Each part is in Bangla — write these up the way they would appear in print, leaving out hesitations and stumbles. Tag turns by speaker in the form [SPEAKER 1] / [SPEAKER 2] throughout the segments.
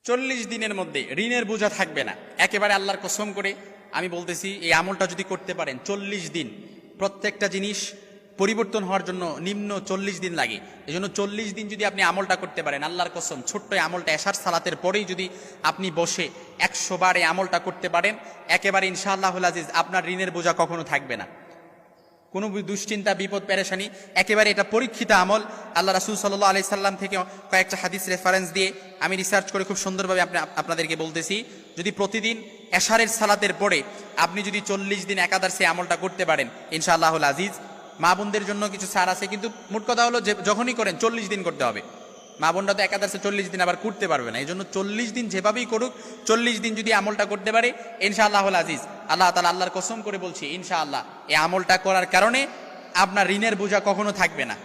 [SPEAKER 1] 40 দিনের মধ্যে ঋণের বোঝা থাকবে না, একেবারে আল্লাহর কসম করে আমি বলতেছি। এই আমলটা যদি করতে পারেন 40 দিন, প্রত্যেকটা জিনিস পরিবর্তন হওয়ার জন্য নিম্ন 40 দিন লাগে। এই জন্য 40 দিন যদি আপনি আমলটা করতে পারেন, আল্লাহর কসম, ছোট্ট এই আমলটা এশার সালাতের পরেই যদি আপনি বসে 100 বার এই আমলটা করতে পারেন, একেবারে ইনশাআল্লাহুল আজিজ আপনার ঋণের বোঝা কখনো থাকবে না। কোনো দুশ্চিন্তা, বিপদ, পেরেশানি, একেবারে এটা পরীক্ষিত আমল। আল্লাহ রাসূল সাল্লাল্লাহু আলাইহি সাল্লাম থেকে কয়েকটা হাদিস রেফারেন্স দিয়ে আমি রিসার্চ করে খুব সুন্দরভাবে আপনাদেরকে বলতেছি। যদি প্রতিদিন এশারের সালাতের পরে আপনি যদি 40 দিন একাধারে সেই আমলটা করতে পারেন, ইনশাআল্লাহুল আজিজ, মা বোনদের জন্য কিছু ছাড় আছে, কিন্তু মোট কথা হলো যে যখনই করেন 40 দিন করতে হবে। মা বোনরা তো একাধারে 40 দিন আবার করতে পারবে না, এই জন্য 40 দিন যেভাবেই করুক, 40 দিন যদি আমলটা করতে পারে, ইনশাআল্লাহুল আজিজ, আল্লাহ তাআলা, আল্লাহর কসম করে বলছি, ইনশাআল্লাহ এই আমলটা করার কারণে আপনার ঋণের বোঝা কখনো থাকবে না।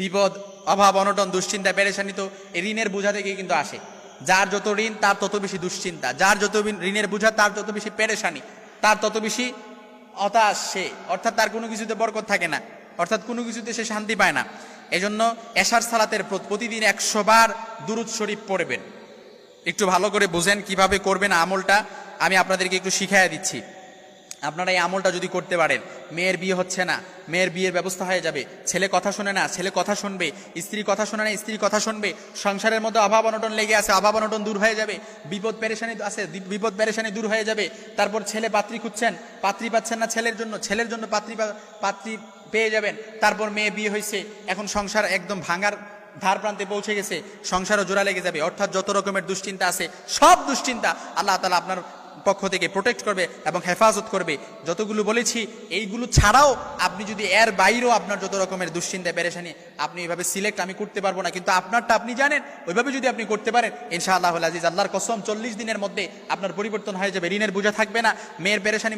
[SPEAKER 1] বিপদ, অভাব, অনটন, দুশ্চিন্তা, পেরেশানি তো এই ঋণের বোঝা থেকেই কিন্তু আসে। যার যত ঋণ তার তত বেশি দুশ্চিন্তা, যার যত ঋণের বোঝা তার তত বেশি পেরেশানি, তার তত বেশি হতাশ সে, অর্থাৎ তার কোনো কিছুতে বরকত থাকে না, অর্থাৎ কোনো কিছুতে সে শান্তি পায় না। এজন্য এশার সালাতের প্রতিদিন 100 বার দুরূদ শরীফ পড়বেন। একটু ভালো করে বুঝেন কিভাবে করবেন আমলটা, আমি আপনাদেরকে একটু শিখাইয়া দিচ্ছি। আপনারা এই আমলটা যদি করতে পারেন, মেয়ের বিয়ে হচ্ছে না, মেয়ের বিয়ের ব্যবস্থা হয়ে যাবে। ছেলে কথা শোনে না, ছেলে কথা শুনবে। স্ত্রী কথা শোনে না, স্ত্রী কথা শুনবে। সংসারের মধ্যে অভাব অনটন লেগে আছে, অভাব অনটন দূর হয়ে যাবে। বিপদ পেরেশানি আছে, বিপদ পেরেশানি দূর হয়ে যাবে। তারপর ছেলে পাত্রী খুঁজছেন, পাত্রী পাচ্ছেন না, ছেলের জন্য পাত্রী পেয়ে যাবেন। তারপর মেয়ে বিয়ে হয়েছে, এখন সংসার একদম ভাঙার ধার প্রান্তে পৌঁছে গেছে, সংসারও জোড়া লেগে যাবে। অর্থাৎ যত রকমের দুশ্চিন্তা আছে, সব দুশ্চিন্তা আল্লাহ তাআলা আপনার পক্ষ থেকে প্রোটেক্ট করবে এবং হেফাজত করবে। যতগুলো বলেছি এইগুলো ছাড়াও আপনি যদি এর বাইরেও আপনার যত রকমের দুশ্চিন্তা, পেরেশানি, আপনি এইভাবে সিলেক্ট আমি করতে পারবো না, কিন্তু আপনারটা আপনি জানেন, ওইভাবে যদি আপনি করতে পারেন, ইনশাআল্লাহুল আজিজ, আল্লাহর কসম, 40 দিনের মধ্যে আপনার পরিবর্তন হয়ে যাবে। ঋণের বোঝা থাকবে না, মেয়ের পেরেশানি,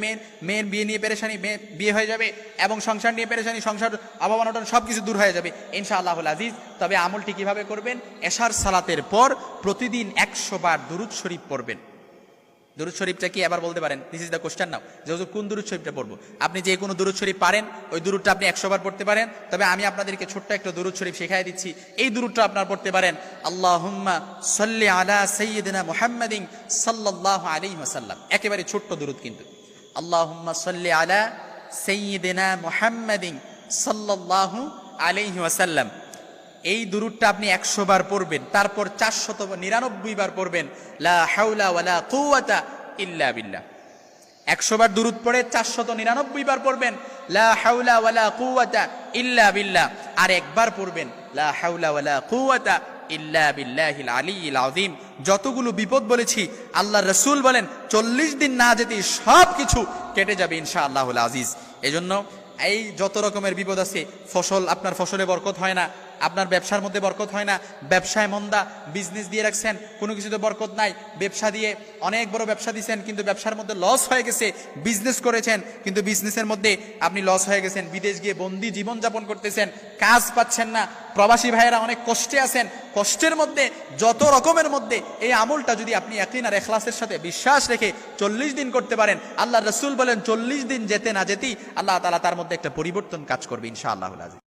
[SPEAKER 1] মেয়ের বিয়ে নিয়ে পেরেশানি, মেয়ের বিয়ে হয়ে যাবে, এবং সংসার নিয়ে পেরেশানি, সংসার অভাব অনটন সব কিছু দূর হয়ে যাবে ইনশাআল্লাহুল আজিজ। তবে আমলটি কিভাবে করবেন? এশার সালাতের পর প্রতিদিন 100 বার দুরূদ শরীফ পড়বেন। দুরূদ শরীফটা কি এবার বলতে পারেন? দিস ইজ দ্য কোশ্চেন নাও, যে কোন দুরূদ শরীফটা পড়বো? আপনি যে কোনো দুরূদ শরীফ পারেন, ওই দুরূদটা আপনি 100 বার পড়তে পারেন। তবে আমি আপনাদেরকে ছোট্ট একটা দুরূদ শরীফ শেখাই দিচ্ছি, এই দুরূদটা আপনারা পড়তে পারেন। আল্লাহুম্মা সাল্লি আলা সাইয়্যিদিনা মুহাম্মাদিন সাল্লাল্লাহু আলাইহি ওয়াসাল্লাম। একেবারে ছোট্ট দুরূদ কিন্তু, আল্লাহুম্মা সাল্লি আলা সাইয়্যিদিনা মুহাম্মাদিন সাল্লাল্লাহু আলাইহি ওয়াসাল্লাম। এই দুরূদটা আপনি 100 বার পড়বেন, তারপর 499 বার পড়বেন, লা হাওলা ওয়ালা কুওয়াতা ইল্লা বিল্লাহ। 100 বার দুরূদ পড়ে 499 বার পড়বেন, লা হাওলা ওয়ালা কুওয়াতা ইল্লা বিল্লাহ। আর একবার পড়বেন, লা হাওলা ওয়ালা কুওয়াতা ইল্লা বিল্লাহিল আলিয়্যিল আযীম। যতগুলো বিপদ বলেছি, আল্লাহর রাসূল বলেন 40 দিন না যেতেই সব কিছু কেটে যাবে ইনশাআল্লাহুল আজিজ। এজন্য এই যত রকমের বিপদ আছে, আপনার ফসলে বরকত হয় না, আপনার ব্যবসার মধ্যে বরকত হয় না, ব্যবসায় মন্দা, বিজনেস দিয়ে রাখছেন, কোনো কিছুতে বরকত নাই, ব্যবসা দিয়ে অনেক বড় ব্যবসা দিয়েছেন কিন্তু ব্যবসার মধ্যে লস হয়ে গেছে, বিজনেস করেছেন কিন্তু বিজনেসের মধ্যে আপনি লস হয়ে গেছেন, বিদেশ গিয়ে বন্দি জীবনযাপন করতেছেন, কাজ পাচ্ছেন না, প্রবাসী ভাইয়েরা অনেক কষ্টে আছেন, কষ্টের মধ্যে, যত রকমের মধ্যে এই আমলটা যদি আপনি ইয়াকিন আর ইখলাসের সাথে বিশ্বাস রেখে 40 দিন করতে পারেন, আল্লাহর রাসূল বলেন 40 দিন যেতে না যেতেই আল্লাহ তাআলা তার মধ্যে একটা পরিবর্তন কাজ করবে ইনশাআল্লাহুল আজিজ।